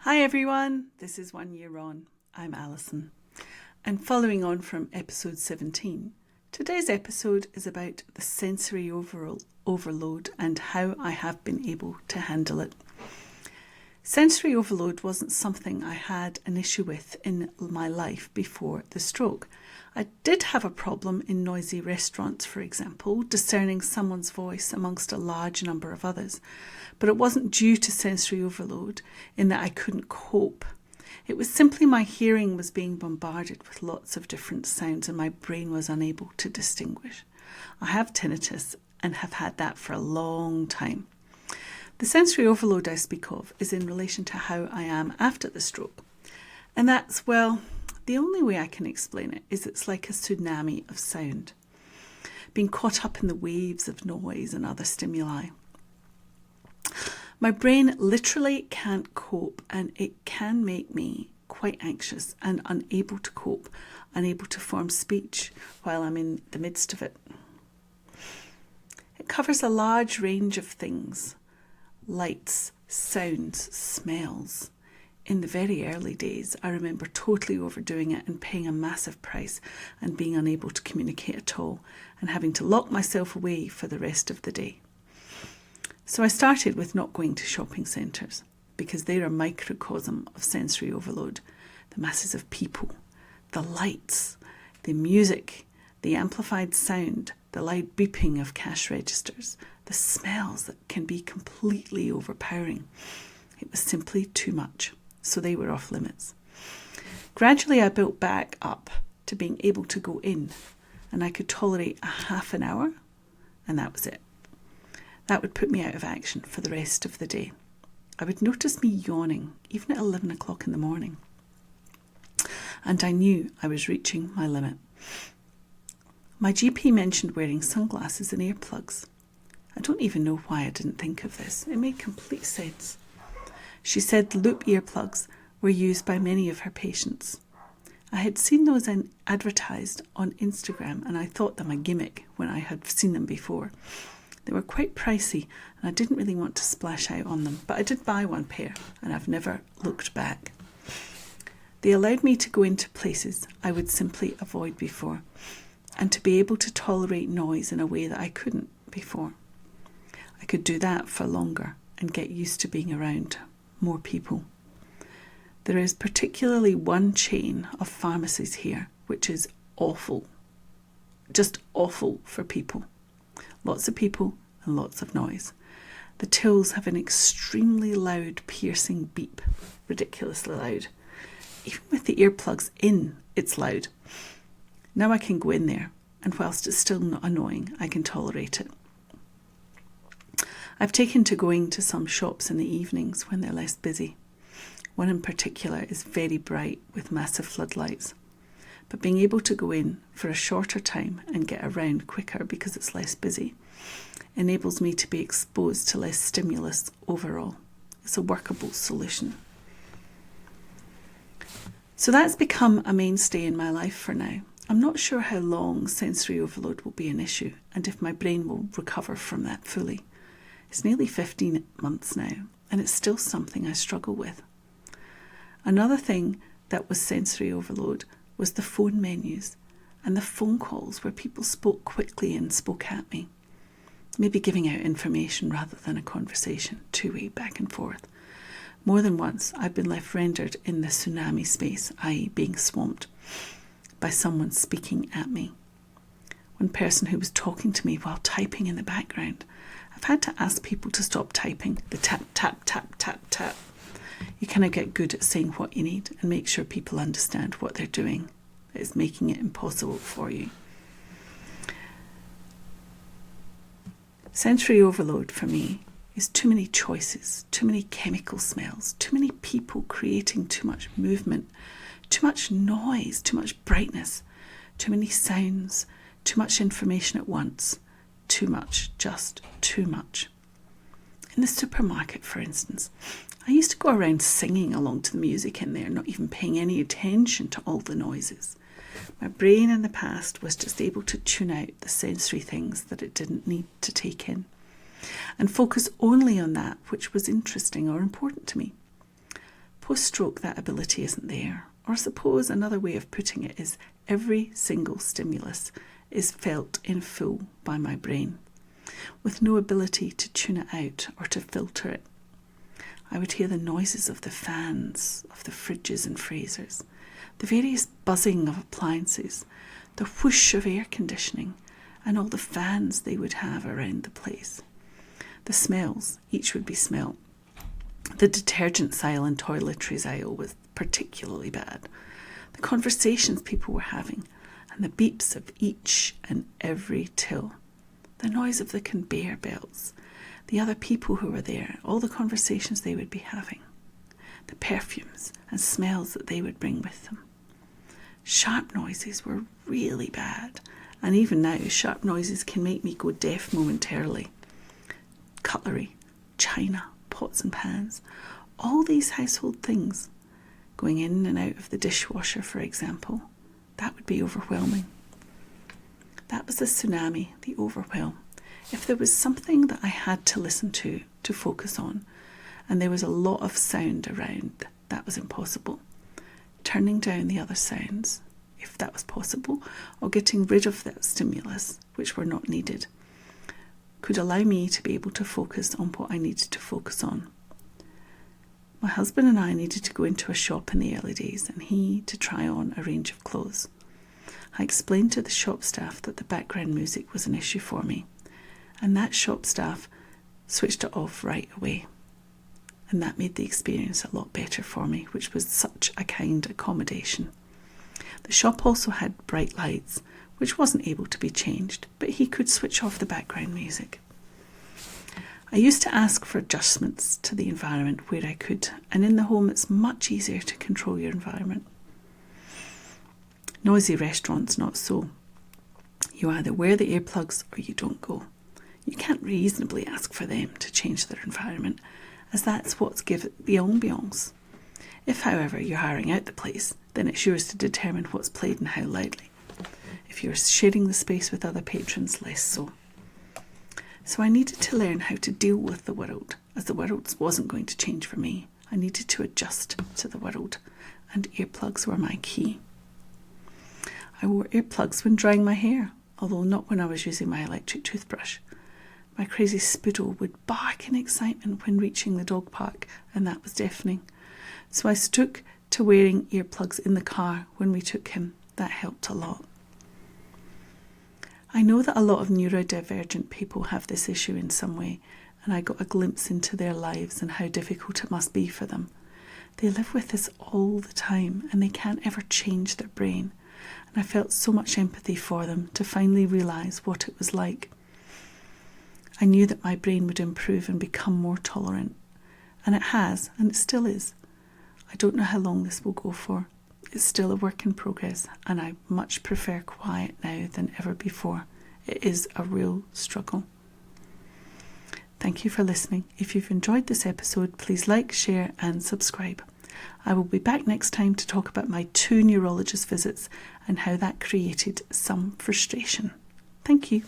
Hi everyone, this is 1 year on. I'm Alison. And following on from episode 17, today's episode is about the sensory overload and how I have been able to handle it. Sensory overload wasn't something I had an issue with in my life before the stroke. I did have a problem in noisy restaurants, for example, discerning someone's voice amongst a large number of others. But it wasn't due to sensory overload in that I couldn't cope. It was simply my hearing was being bombarded with lots of different sounds and my brain was unable to distinguish. I have tinnitus and have had that for a long time. The sensory overload I speak of is in relation to how I am after the stroke. And that's, well, the only way I can explain it is it's like a tsunami of sound, being caught up in the waves of noise and other stimuli. My brain literally can't cope, and it can make me quite anxious and unable to cope, unable to form speech while I'm in the midst of it. It covers a large range of things: lights, sounds, smells. In the very early days, I remember totally overdoing it and paying a massive price and being unable to communicate at all and having to lock myself away for the rest of the day. So I started with not going to shopping centres because they're a microcosm of sensory overload. The masses of people, the lights, the music, the amplified sound, the loud beeping of cash registers, the smells that can be completely overpowering. It was simply too much, so they were off limits. Gradually I built back up to being able to go in, and I could tolerate a half an hour, and that was it. That would put me out of action for the rest of the day. I would notice me yawning, even at 11 o'clock in the morning. And I knew I was reaching my limit. My GP mentioned wearing sunglasses and earplugs. I don't even know why I didn't think of this. It made complete sense. She said loop earplugs were used by many of her patients. I had seen those advertised on Instagram and I thought them a gimmick when I had seen them before. They were quite pricey and I didn't really want to splash out on them, but I did buy one pair and I've never looked back. They allowed me to go into places I would simply avoid before and to be able to tolerate noise in a way that I couldn't before. I could do that for longer and get used to being around more people. There is particularly one chain of pharmacies here which is awful, just awful for people. Lots of people and lots of noise. The tills have an extremely loud, piercing beep, ridiculously loud. Even with the earplugs in, it's loud. Now I can go in there, and whilst it's still not annoying, I can tolerate it. I've taken to going to some shops in the evenings when they're less busy. One in particular is very bright with massive floodlights. But being able to go in for a shorter time and get around quicker because it's less busy enables me to be exposed to less stimulus overall. It's a workable solution. So that's become a mainstay in my life for now. I'm not sure how long sensory overload will be an issue and if my brain will recover from that fully. It's nearly 15 months now and it's still something I struggle with. Another thing that was sensory overload was the phone menus and the phone calls where people spoke quickly and spoke at me, maybe giving out information rather than a conversation, two-way back and forth. More than once, I've been left rendered in the tsunami space, i.e. being swamped by someone speaking at me. One person who was talking to me while typing in the background. I've had to ask people to stop typing, the tap, tap, tap, tap, tap. You kind of get good at saying what you need and make sure people understand what they're doing. It's making it impossible for you. Sensory overload for me is too many choices, too many chemical smells, too many people creating too much movement, too much noise, too much brightness, too many sounds, too much information at once, too much, just too much. In the supermarket, for instance, I used to go around singing along to the music in there, not even paying any attention to all the noises. My brain in the past was just able to tune out the sensory things that it didn't need to take in and focus only on that which was interesting or important to me. Post-stroke, that ability isn't there. Or I suppose another way of putting it is every single stimulus is felt in full by my brain, with no ability to tune it out or to filter it. I would hear the noises of the fans, of the fridges and freezers, the various buzzing of appliances, the whoosh of air conditioning, and all the fans they would have around the place. The smells, each would be smelt. The detergent aisle and toiletries aisle was particularly bad. The conversations people were having, and the beeps of each and every till. The noise of the conveyor belts, the other people who were there, all the conversations they would be having, the perfumes and smells that they would bring with them. Sharp noises were really bad, and even now sharp noises can make me go deaf momentarily. Cutlery, china, pots and pans, all these household things, going in and out of the dishwasher, for example, that would be overwhelming. That was the tsunami, the overwhelm. If there was something that I had to listen to focus on, and there was a lot of sound around, that was impossible. Turning down the other sounds, if that was possible, or getting rid of that stimulus, which were not needed, could allow me to be able to focus on what I needed to focus on. My husband and I needed to go into a shop in the early days, and he to try on a range of clothes. I explained to the shop staff that the background music was an issue for me, and that shop staff switched it off right away. And that made the experience a lot better for me, which was such a kind accommodation. The shop also had bright lights, which wasn't able to be changed, but he could switch off the background music. I used to ask for adjustments to the environment where I could, and in the home it's much easier to control your environment. Noisy restaurants, not so. You either wear the earplugs or you don't go. You can't reasonably ask for them to change their environment, as that's what's give it the ambiance. If, however, you're hiring out the place, then it's yours to determine what's played and how loudly. If you're sharing the space with other patrons, less so. So I needed to learn how to deal with the world, as the world wasn't going to change for me. I needed to adjust to the world, and earplugs were my key. I wore earplugs when drying my hair, although not when I was using my electric toothbrush. My crazy Spoodle would bark in excitement when reaching the dog park, and that was deafening. So I stuck to wearing earplugs in the car when we took him. That helped a lot. I know that a lot of neurodivergent people have this issue in some way, and I got a glimpse into their lives and how difficult it must be for them. They live with this all the time, and they can't ever change their brain. And I felt so much empathy for them to finally realise what it was like. I knew that my brain would improve and become more tolerant. And it has, and it still is. I don't know how long this will go for. It's still a work in progress, and I much prefer quiet now than ever before. It is a real struggle. Thank you for listening. If you've enjoyed this episode, please like, share and subscribe. I will be back next time to talk about my 2 neurologist visits and how that created some frustration. Thank you.